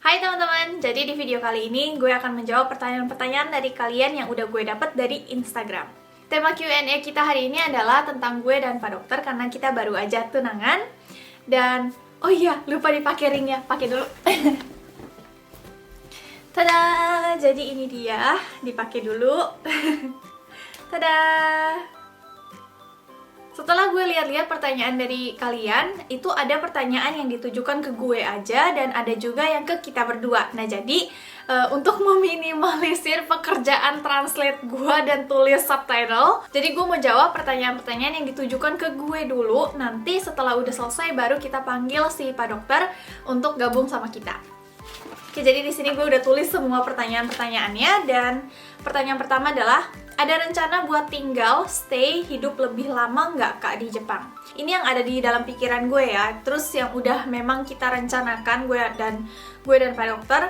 Hai teman-teman, jadi di video kali ini gue akan menjawab pertanyaan-pertanyaan dari kalian yang udah gue dapat dari Instagram. Tema Q&A kita hari ini adalah tentang gue dan Pak Dokter karena kita baru aja tunangan. Dan, oh iya, lupa dipakai ringnya, pakai dulu. Tada, jadi ini dia, dipakai dulu. Tada. Setelah gue lihat-lihat pertanyaan dari kalian, itu ada pertanyaan yang ditujukan ke gue aja dan ada juga yang ke kita berdua. Nah, jadi untuk meminimalisir pekerjaan translate gue dan tulis subtitle, jadi gue mau jawab pertanyaan-pertanyaan yang ditujukan ke gue dulu. Nanti setelah udah selesai baru kita panggil si Pak Dokter untuk gabung sama kita. Oke, jadi di sini gue udah tulis semua pertanyaan-pertanyaannya dan pertanyaan pertama adalah, ada rencana buat tinggal, stay, hidup lebih lama nggak Kak di Jepang? Ini yang ada di dalam pikiran gue ya. Terus yang udah memang kita rencanakan, gue dan Pak Dokter,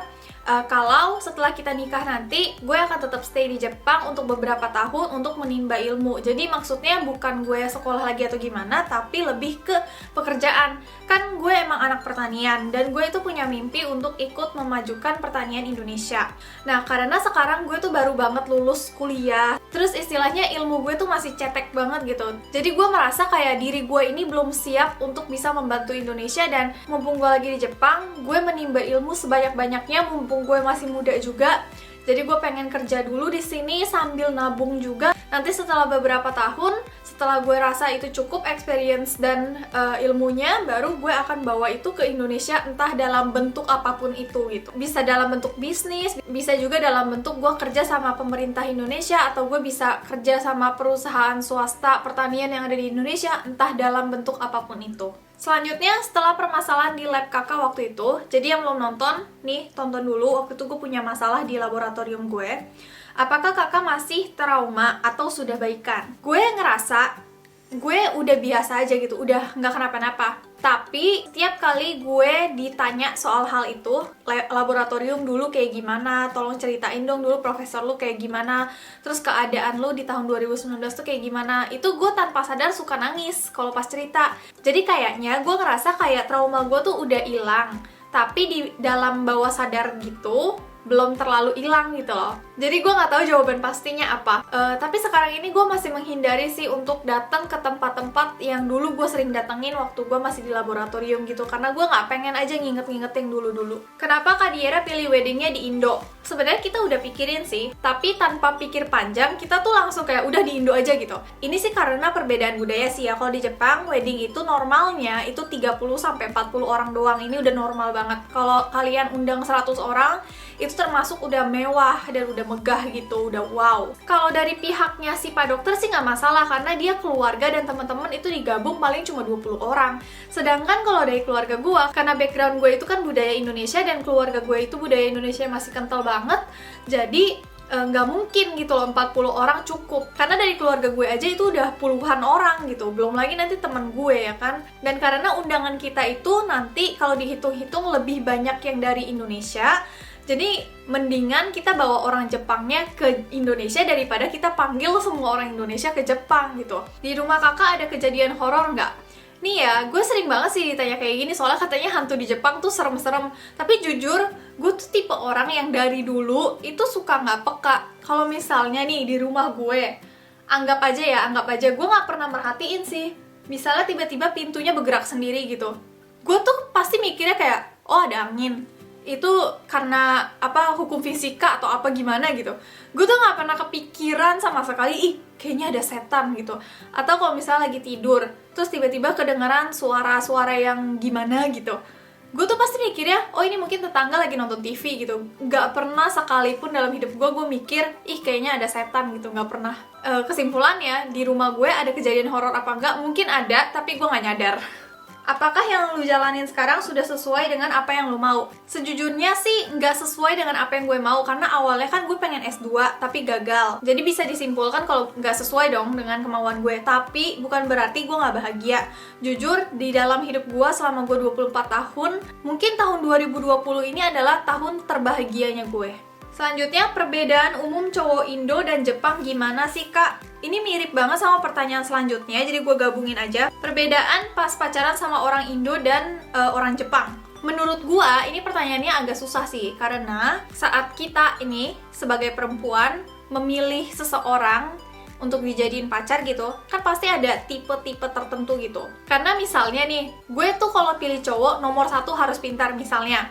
kalau setelah kita nikah nanti, gue akan tetap stay di Jepang untuk beberapa tahun untuk menimba ilmu. Jadi maksudnya bukan gue sekolah lagi atau gimana, tapi lebih ke pekerjaan. Kan gue emang anak pertanian, dan gue itu punya mimpi untuk ikut memajukan pertanian Indonesia. Nah, karena sekarang gue tuh baru banget lulus kuliah, terus istilahnya ilmu gue tuh masih cetek banget gitu. Jadi gue merasa kayak diri gue ini belum siap untuk bisa membantu Indonesia, dan mumpung gue lagi di Jepang, gue menimba ilmu sebanyak-banyaknya mumpung gue masih muda juga. Jadi gue pengen kerja dulu di sini sambil nabung juga. Nanti setelah beberapa tahun, setelah gue rasa itu cukup experience dan ilmunya, baru gue akan bawa itu ke Indonesia, entah dalam bentuk apapun itu gitu. Bisa dalam bentuk bisnis, bisa juga dalam bentuk gue kerja sama pemerintah Indonesia, atau gue bisa kerja sama perusahaan swasta pertanian yang ada di Indonesia, entah dalam bentuk apapun itu. Selanjutnya, setelah permasalahan di lab kakak waktu itu, jadi yang belum nonton, nih tonton dulu. Waktu itu gue punya masalah di laboratorium gue. Apakah kakak masih trauma atau sudah baikan? Gue ngerasa gue udah biasa aja gitu, udah nggak kenapa-napa. Tapi setiap kali gue ditanya soal hal itu, laboratorium dulu kayak gimana, tolong ceritain dong dulu profesor lu kayak gimana, terus keadaan lu di tahun 2019 tuh kayak gimana, itu gue tanpa sadar suka nangis kalau pas cerita. Jadi kayaknya gue ngerasa kayak trauma gue tuh udah hilang, tapi di dalam bawah sadar gitu belum terlalu hilang gitu loh. Jadi gue nggak tahu jawaban pastinya apa. Tapi sekarang ini gue masih menghindari sih untuk datang ke tempat-tempat yang dulu gue sering datengin waktu gue masih di laboratorium gitu. Karena gue nggak pengen aja nginget-nginget yang dulu-dulu. Kenapa Kak Diera pilih weddingnya di Indo? Sebenarnya kita udah pikirin sih, tapi tanpa pikir panjang, kita tuh langsung kayak udah di Indo aja gitu. Ini sih karena perbedaan budaya sih ya. Kalau di Jepang, wedding itu normalnya itu 30-40 orang doang. Ini udah normal banget. Kalau kalian undang 100 orang, itu termasuk udah mewah dan udah megah gitu, udah wow. Kalau dari pihaknya si Pak Dokter sih nggak masalah, karena dia keluarga dan teman-teman itu digabung paling cuma 20 orang. Sedangkan kalau dari keluarga gue, karena background gue itu kan budaya Indonesia dan keluarga gue itu budaya Indonesia masih kental banget, jadi nggak mungkin gitu loh 40 orang cukup, karena dari keluarga gue aja itu udah puluhan orang gitu, belum lagi nanti teman gue ya kan. Dan karena undangan kita itu nanti kalau dihitung-hitung lebih banyak yang dari Indonesia, jadi mendingan kita bawa orang Jepangnya ke Indonesia daripada kita panggil semua orang Indonesia ke Jepang gitu. Di rumah kakak ada kejadian horor nggak? Nih ya, gue sering banget sih ditanya kayak gini, soalnya katanya hantu di Jepang tuh serem-serem. Tapi jujur, gue tuh tipe orang yang dari dulu itu suka nggak peka. Kalau misalnya nih di rumah gue, anggap aja gue nggak pernah merhatiin sih. Misalnya tiba-tiba pintunya bergerak sendiri gitu. Gue tuh pasti mikirnya kayak, oh ada angin. Itu karena apa, hukum fisika atau apa gimana gitu. Gue tuh nggak pernah kepikiran sama sekali, kayaknya ada setan gitu. Atau kalau misalnya lagi tidur, terus tiba-tiba kedengaran suara-suara yang gimana gitu, gue tuh pasti mikirnya, oh ini mungkin tetangga lagi nonton TV gitu. Nggak pernah sekalipun dalam hidup gue mikir, kayaknya ada setan gitu, nggak pernah. Kesimpulannya, di rumah gue ada kejadian horor apa enggak? Mungkin ada, tapi gue nggak nyadar. Apakah yang lu jalanin sekarang sudah sesuai dengan apa yang lu mau? Sejujurnya sih nggak sesuai dengan apa yang gue mau, karena awalnya kan gue pengen S2 tapi gagal. Jadi bisa disimpulkan kalau nggak sesuai dong dengan kemauan gue. Tapi bukan berarti gue nggak bahagia. Jujur, di dalam hidup gue selama gue 24 tahun, mungkin tahun 2020 ini adalah tahun terbahagianya gue. Selanjutnya, perbedaan umum cowok Indo dan Jepang gimana sih Kak? Ini mirip banget sama pertanyaan selanjutnya, jadi gue gabungin aja. Perbedaan pas pacaran sama orang Indo dan orang Jepang. Menurut gua ini pertanyaannya agak susah sih, karena saat kita ini sebagai perempuan memilih seseorang untuk dijadiin pacar gitu, kan pasti ada tipe-tipe tertentu gitu. Karena misalnya nih, gue tuh kalau pilih cowok nomor satu harus pintar misalnya.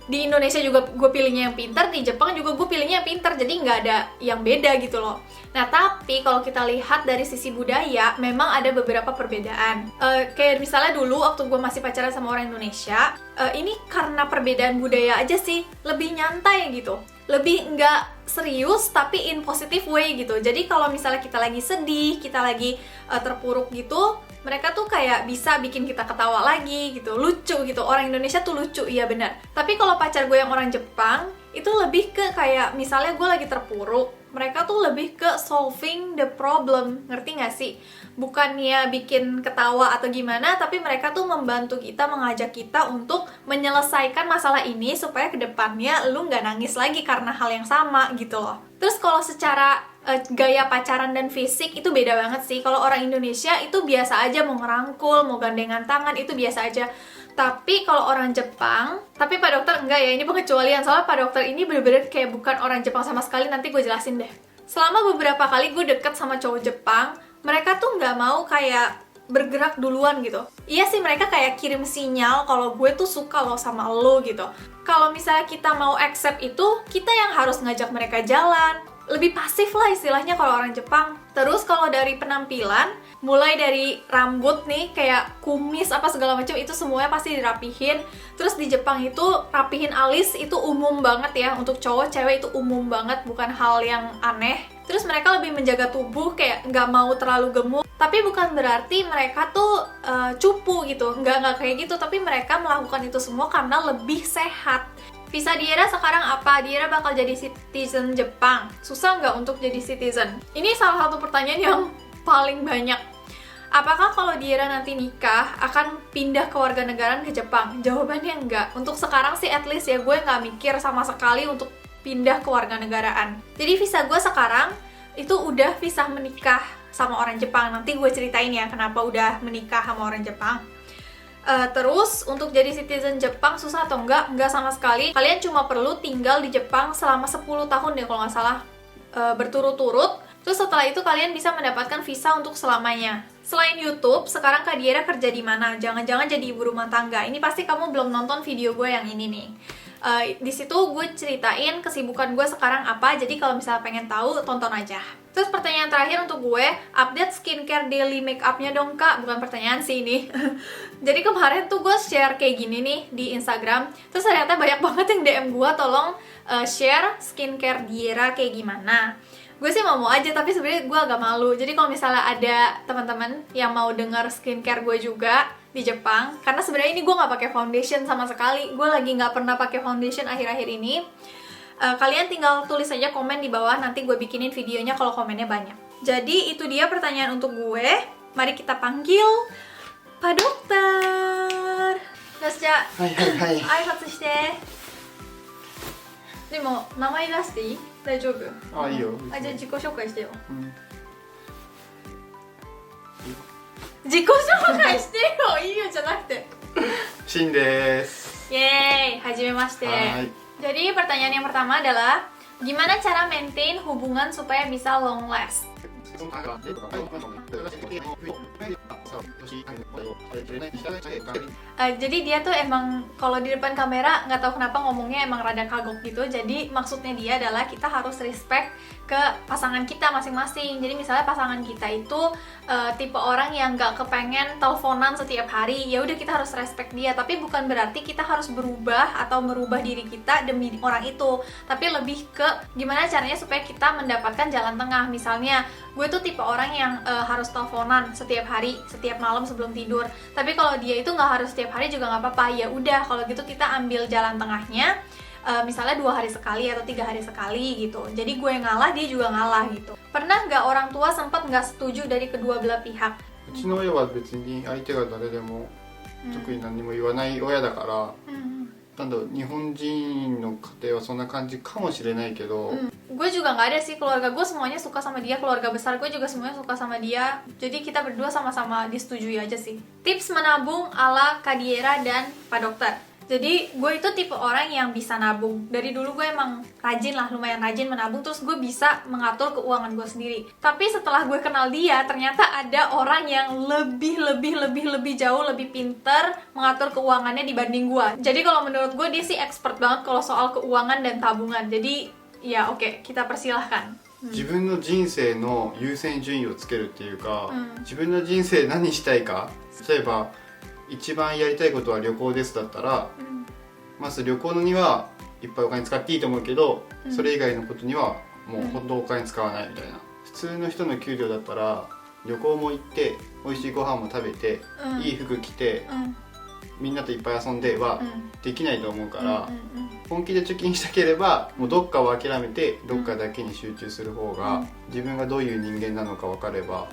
Di Indonesia juga gue pilihnya yang pintar, di Jepang juga gue pilihnya yang pintar, jadi nggak ada yang beda gitu loh. Nah tapi kalau kita lihat dari sisi budaya, memang ada beberapa perbedaan. Kayak misalnya dulu waktu gue masih pacaran sama orang Indonesia, ini karena perbedaan budaya aja sih, lebih nyantai gitu. Lebih nggak serius tapi in positive way gitu. Jadi kalau misalnya kita lagi sedih, kita lagi terpuruk gitu, mereka tuh kayak bisa bikin kita ketawa lagi gitu, lucu gitu. Orang Indonesia tuh lucu, iya benar. Tapi kalau pacar gue yang orang Jepang, itu lebih ke kayak misalnya gue lagi terpuruk, mereka tuh lebih ke solving the problem, ngerti nggak sih? Bukannya bikin ketawa atau gimana, tapi mereka tuh membantu kita, mengajak kita untuk menyelesaikan masalah ini supaya kedepannya lu nggak nangis lagi karena hal yang sama gitu loh. Terus kalau secara gaya pacaran dan fisik itu beda banget sih. Kalau orang Indonesia itu biasa aja, mau ngerangkul, mau gandengan tangan, itu biasa aja. Tapi kalau orang Jepang, tapi Pak Dokter enggak ya, ini pengecualian. Soalnya Pak Dokter ini bener-bener kayak bukan orang Jepang sama sekali, nanti gue jelasin deh. Selama beberapa kali gue deket sama cowok Jepang, mereka tuh nggak mau kayak bergerak duluan gitu. Iya sih, mereka kayak kirim sinyal kalau gue tuh suka loh sama lo gitu. Kalau misalnya kita mau accept itu, kita yang harus ngajak mereka jalan. Lebih pasif lah istilahnya kalau orang Jepang. Terus kalau dari penampilan, mulai dari rambut nih, kayak kumis apa segala macam, itu semuanya pasti dirapihin. Terus di Jepang itu rapihin alis itu umum banget ya, untuk cowok cewek itu umum banget, bukan hal yang aneh. Terus mereka lebih menjaga tubuh, kayak nggak mau terlalu gemuk. Tapi bukan berarti mereka tuh cupu gitu, nggak kayak gitu. Tapi mereka melakukan itu semua karena lebih sehat. Visa Diera sekarang apa? Diera bakal jadi citizen Jepang. Susah nggak untuk jadi citizen? Ini salah satu pertanyaan yang paling banyak. Apakah kalau Diera nanti nikah akan pindah kewarganegaraan ke Jepang? Jawabannya enggak. Untuk sekarang sih at least ya, gue nggak mikir sama sekali untuk pindah kewarganegaraan. Jadi visa gue sekarang itu udah visa menikah sama orang Jepang. Nanti gue ceritain ya kenapa udah menikah sama orang Jepang. Terus untuk jadi citizen Jepang susah atau enggak? Enggak sama sekali. Kalian cuma perlu tinggal di Jepang selama 10 tahun deh kalau nggak salah, berturut-turut. Terus setelah itu kalian bisa mendapatkan visa untuk selamanya. Selain YouTube, sekarang Kak Diera kerja di mana? Jangan-jangan jadi ibu rumah tangga. Ini pasti kamu belum nonton video gue yang ini nih. Di situ gue ceritain kesibukan gue sekarang apa, jadi kalau misalnya pengen tahu, tonton aja. Terus pertanyaan terakhir untuk gue, update skincare daily makeup-nya dong Kak. Bukan pertanyaan sih ini. Jadi kemarin tuh gue share kayak gini nih di Instagram. Terus ternyata banyak banget yang DM gue, tolong share skincare Diera kayak gimana. Gue sih mau aja, tapi sebenarnya gue agak malu. Jadi kalau misalnya ada teman-teman yang mau denger skincare gue juga di Jepang, karena sebenarnya ini gue nggak pakai foundation sama sekali. Gue lagi nggak pernah pakai foundation akhir-akhir ini. Kalian tinggal tulis aja komen di bawah, nanti gue bikinin videonya kalau komennya banyak. Jadi itu dia pertanyaan untuk gue. Mari kita panggil Pak Dokter. Nasja, Hai. aihatsu shite. でも名前出していい？大丈夫？あ、いいよ。じゃあ自己紹介してよ。うん自己紹介してよ。いいよじゃなくて。シンです。 Yeay, hajimemashite. Hai. Jadi pertanyaan yang pertama adalah, gimana cara maintain hubungan supaya bisa long last? Jadi dia tuh emang kalau di depan kamera nggak tahu kenapa ngomongnya emang rada kagok gitu. Jadi maksudnya dia adalah kita harus respect ke pasangan kita masing-masing. Jadi misalnya pasangan kita itu tipe orang yang nggak kepengen teleponan setiap hari, ya udah kita harus respect dia. Tapi bukan berarti kita harus berubah atau merubah diri kita demi orang itu. Tapi lebih ke gimana caranya supaya kita mendapatkan jalan tengah. Misalnya gue tuh tipe orang yang harus teleponan setiap hari, setiap malam sebelum tidur. Tapi kalau dia itu nggak harus setiap hari juga nggak apa-apa. Ya udah kalau gitu kita ambil jalan tengahnya. Misalnya 2 hari sekali atau 3 hari sekali gitu. Jadi gue ngalah, dia juga ngalah gitu. Pernah nggak orang tua sempat nggak setuju dari kedua belah pihak? うちの親は別に相手が誰でも特に何も言わない親だから、なんだろう、日本人の家庭はそんな感じかもしれないけど、Gue juga nggak ada sih, keluarga gue semuanya suka sama dia, keluarga besar gue juga semuanya suka sama dia. Jadi kita berdua sama-sama disetujui aja sih. Tips menabung ala Kak Diera dan Pak Dokter. Jadi gue itu tipe orang yang bisa nabung. Dari dulu gue emang rajin lah, lumayan rajin menabung. Terus gue bisa mengatur keuangan gue sendiri. Tapi setelah gue kenal dia, ternyata ada orang yang lebih jauh lebih pinter mengatur keuangannya dibanding gue. Jadi kalau menurut gue dia sih expert banget kalau soal keuangan dan tabungan. Jadi ya oke, kita persilahkan. 自分の人生の優先順位をつけるっていうか、自分の人生何したいか、例えば一番やりたいことは旅行ですだったら、まず旅行のにはいっぱいお金使っていいと思うけど、それ以外のことにはもうほんとお金使わないみたいな。普通の人の給料だったら旅行も行って美味しいご飯も食べて、いい服着て、みんなといっぱい遊んではできないと思うから、本気で貯金したければもうどっかを諦めてどっかだけに集中する方が、自分がどういう人間なのか分かれば、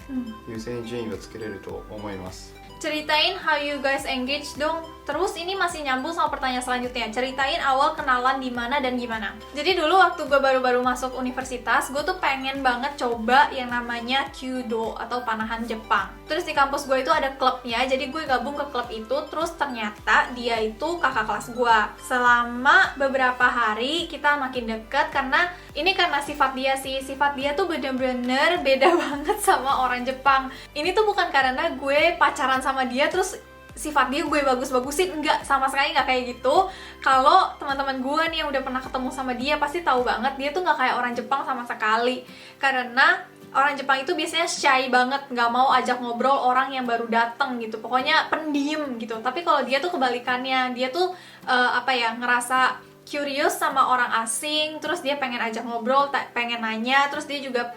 優先順位をつけれると思います。 Ceritain how you guys engage dong. Terus ini masih nyambung sama pertanyaan selanjutnya. Ceritain awal kenalan di mana dan gimana. Jadi dulu waktu gue baru-baru masuk universitas, gue tuh pengen banget coba yang namanya Kyudo atau panahan Jepang. Terus di kampus gue itu ada klubnya, jadi gue gabung ke klub itu. Terus ternyata dia itu kakak kelas gue. Selama beberapa hari kita makin deket karena ini karena sifat dia sih. Sifat dia tuh bener-bener beda banget sama orang Jepang. Ini tuh bukan karena gue pacaran sama dia terus sifat dia gue bagus-bagusin, enggak, sama sekali nggak kayak gitu. Kalau teman-teman gue nih yang udah pernah ketemu sama dia pasti tahu banget dia tuh nggak kayak orang Jepang sama sekali. Karena orang Jepang itu biasanya shy banget, nggak mau ajak ngobrol orang yang baru dateng gitu, pokoknya pendiam gitu. Tapi kalau dia tuh kebalikannya, dia tuh ngerasa curious sama orang asing, terus dia pengen ajak ngobrol, pengen nanya, terus dia juga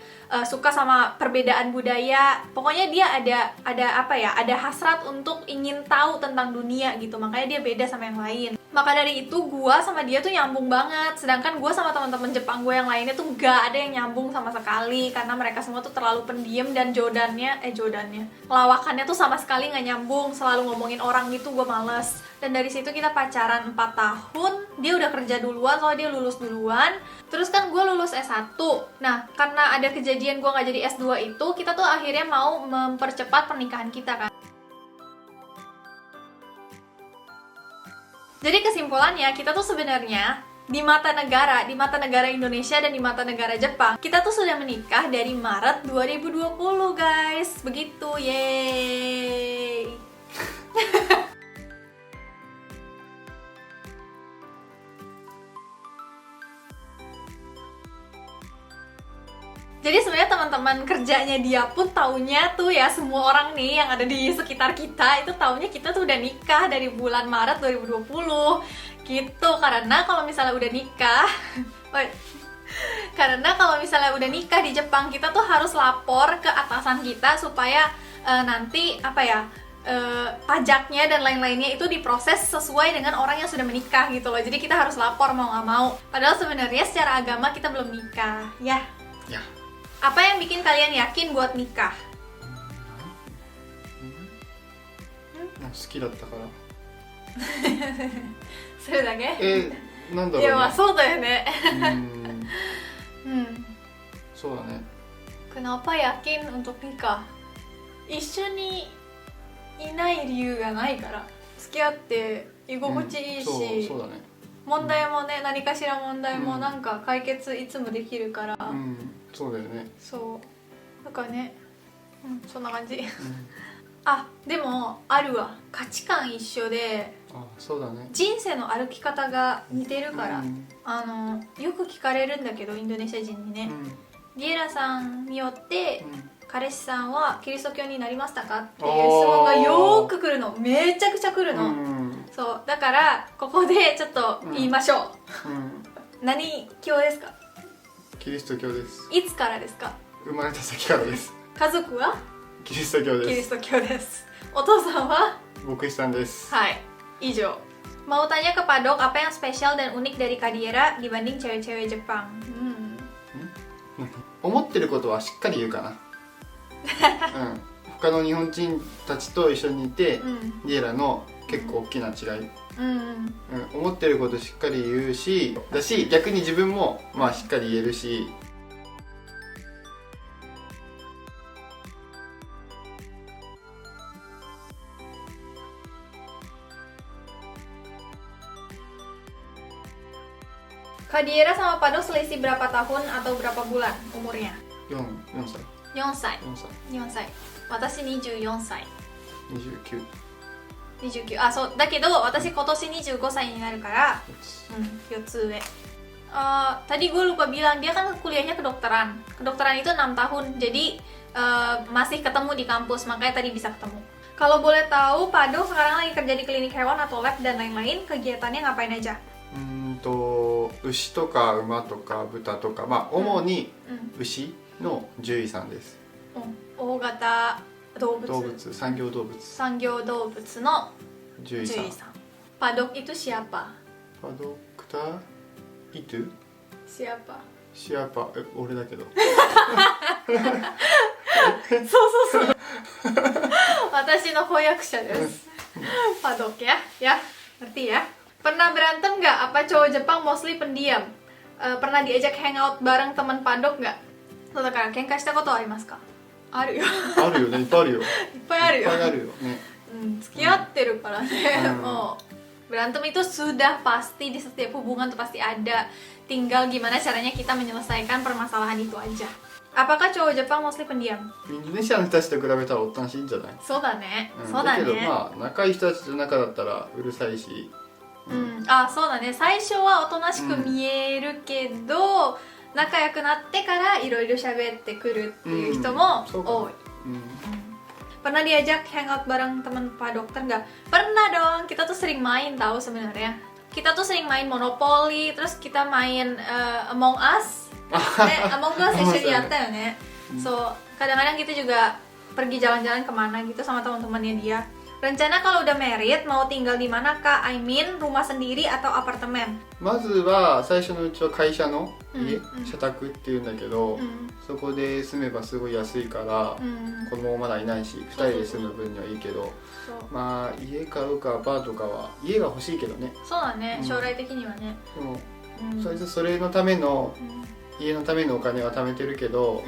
suka sama perbedaan budaya. Pokoknya dia ada hasrat untuk ingin tahu tentang dunia gitu. Makanya dia beda sama yang lain. Maka dari itu gua sama dia tuh nyambung banget. Sedangkan gua sama teman-teman Jepang gue yang lainnya tuh gak ada yang nyambung sama sekali karena mereka semua tuh terlalu pendiam dan lawakannya tuh sama sekali gak nyambung. Selalu ngomongin orang gitu, gua males. Dan dari situ kita pacaran 4 tahun. Dia udah kerja duluan soalnya dia lulus duluan. Terus kan gue lulus S1. Nah, karena ada kejadian gue gak jadi S2 itu, kita tuh akhirnya mau mempercepat pernikahan kita kan. Jadi kesimpulannya, kita tuh sebenarnya di mata negara Indonesia dan di mata negara Jepang, kita tuh sudah menikah dari Maret 2020 guys. Begitu, yeay. Jadi sebenarnya teman-teman kerjanya dia pun taunya tuh ya, semua orang nih yang ada di sekitar kita itu taunya kita tuh udah nikah dari bulan Maret 2020 gitu. Karena kalau misalnya udah nikah di Jepang, kita tuh harus lapor ke atasan kita supaya nanti pajaknya dan lain-lainnya itu diproses sesuai dengan orang yang sudah menikah gitu loh. Jadi kita harus lapor mau nggak mau. Padahal sebenarnya secara agama kita belum nikah ya. Apa yang bikin kalian yakin buat nikah? 好きだったから。それだけ？なんだろうね。いや、まあそうだよね。そうだね。 Kenapa yakin untuk nikah? 一緒にいない理由がないから。付き合って居心地いいし、そうだね。問題もね、何かしら問題もなんか解決いつもできるから。そうだよね。そうだからね、そんな感じ。あ、でもあるわ。価値観一緒で、そうだね。人生の歩き方が似てるから、よく聞かれるんだけどインドネシア人にね、ディエラさんによって、彼氏さんはキリスト教になりましたかっていう質問がよーく来るの。めちゃくちゃ来るの。そうだからここでちょっと言いましょう。何教ですか？キリスト教です。いつからですか？生まれた先からです。家族はキリスト教です。キリスト教です。お父さんは牧師さんです。はい、以上。Mau tanya ke Padok apa yang spesial dan unik dari Kadiera dibanding cewek-cewek Jepang? 思ってることはしっかり言うかな。他の日本人たちと一緒にいて、ディエラの結構大きな違い。思ってることしっかり言うし、だし逆に自分もまあしっかり言えるし。Fadiera sama Padok selisih berapa tahun atau berapa bulan umurnya? 4歳4歳。 4歳4歳。私24歳。 29 29。あ、そう。だけど、私今年25歳になるから、4つ上. Tadi gue lupa bilang, dia kan kuliahnya kedokteran. Kedokteran itu 6 tahun, jadi masih ketemu di kampus, makanya tadi bisa ketemu. Kalau boleh tahu, Padok sekarang lagi kerja di klinik hewan atau lab dan lain-lain, kegiatannya ngapain aja? 牛とか馬とか豚とか、まあ主に牛の獣医さんです。大型動物。動物、産業動物。産業動物の獣医さん。獣医さん。Padok itu siapa? パドクターイトゥ Siapa? シアパ、俺だけど。そう。私の翻訳者です。Padok ya, ngerti ya? Pernah berantem nggak? Apa cowok Jepang mostly pendiam? Pernah diajak hangout bareng teman Padok nggak? そうだから喧嘩したことはありますか？あるよ。あるよね、いっぱいあるよ。いっぱいあるよ。いっぱいあるよね。付き合ってるからね。もうberantem itu sudah pasti di setiap hubungan tuh pasti ada. Tinggal gimana caranya kita menyelesaikan permasalahan itu aja. Apakah cowok Jepang mostly pendiam? インドネシアの人たちと比べたらおとなしいんじゃない？そうだね。だけどまあ仲いい人たちの中だったらうるさいし。あ、そうだね。最初はおとなしく見えるけど、仲良くなってからいろいろ喋ってくるっていう人も多い。Pernah diajak hangout bareng teman Pak Dokter nggak? Pernah dong. Kita tuh sering main tahu sebenarnya. Kita tuh sering main Monopoly, terus kita main Among Us. Among Us 一緒にやったよね。そう。kadang-kadang kita juga pergi jalan-jalan kemana gitu sama teman-temannya dia. Rencana kalau udah married mau tinggal di mana kak? I mean rumah sendiri atau apartemen? まずは最初のうちは会社の家、社宅っていうんだけど、そこで住めばすごい安いから、子供まだいないし2人で住む分にはいいけど、まあ家買うかアパートかは家が欲しいけどね。そうだね、将来的にはね。でも、それのための、家のためのお金は貯めてるけど、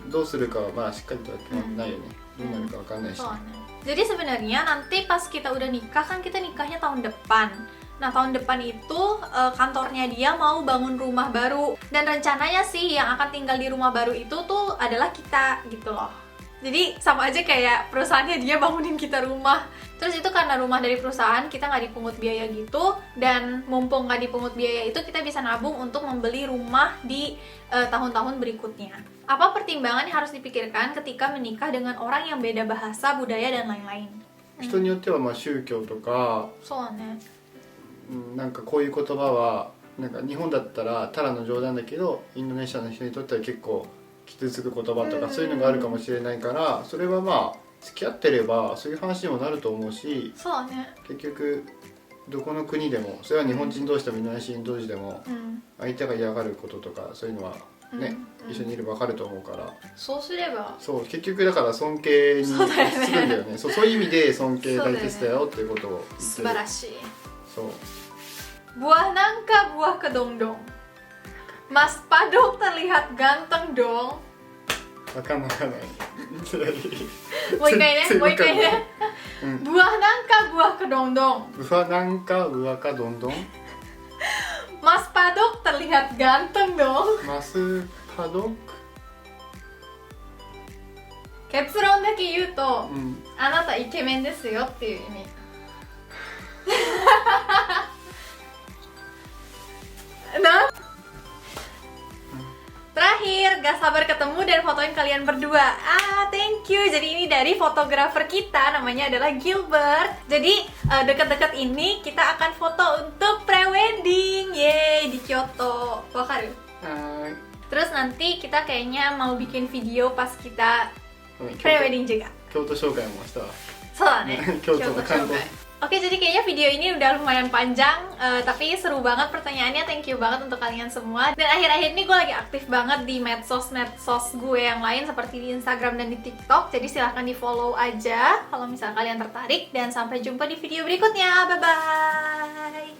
どうするかはまだしっかりとは決まってないよね。どうなるかわかんないし。Jadi sebenarnya nanti pas kita udah nikah kan kita nikahnya tahun depan. Nah tahun depan itu kantornya dia mau bangun rumah baru dan rencananya sih yang akan tinggal di rumah baru itu tuh adalah kita gitu loh. Jadi sama aja kayak perusahaannya dia bangunin kita rumah. Terus itu karena rumah dari perusahaan kita nggak dipungut biaya gitu, dan mumpung nggak dipungut biaya itu kita bisa nabung untuk membeli rumah di tahun-tahun berikutnya. Apa pertimbangan yang harus dipikirkan ketika menikah dengan orang yang beda bahasa, budaya, dan lain-lain? 人によってはまあ宗教とか、そうだね。なんかこういう言葉はなんか日本だったらただの冗談だけどインドネシアの人にとっては結構傷つく言葉とかそういうのがあるかもしれないから、それはまあ付き合ってればそういう話にもなると思うし、そうだね。結局どこの国でも、それは日本人同士でもインドネシア人同士でも、相手が嫌がることとかそういうのはね、一緒にいれば分かると思うから、そうすれば、そう結局だから尊敬にするんだよね。そういう意味で尊敬大切だよっていうことを言ってる。素晴らしい。そう。 Buah nangka, buah kedongdong. Mas Padok terlihat ganteng dong. わかんない。もう一回ね。Buah nangka, buah kedongdong. うわなんかうわかどんどん。 Mas Padok terlihat ganteng dong. マスパドック。 結論だけ言うと、うん。あなたイケメンですよっていう意味。Nah, terakhir, gak sabar ketemu dan fotoin kalian berdua. Thank you. Jadi ini dari fotografer kita, namanya adalah Gilbert. Jadi dekat-dekat ini kita akan foto untuk pre-wedding, yeay, di Kyoto. Wakaru? Terus nanti kita kayaknya mau bikin video pas kita pre-wedding juga. 京都紹介もしたわ。そうだね。 Kyotoの観光。 Oke, jadi kayaknya video ini udah lumayan panjang, tapi seru banget pertanyaannya. Thank you banget untuk kalian semua. Dan akhir-akhir ini gue lagi aktif banget di medsos gue yang lain seperti di Instagram dan di TikTok. Jadi silahkan di follow aja kalau misalnya kalian tertarik. Dan sampai jumpa di video berikutnya. Bye bye.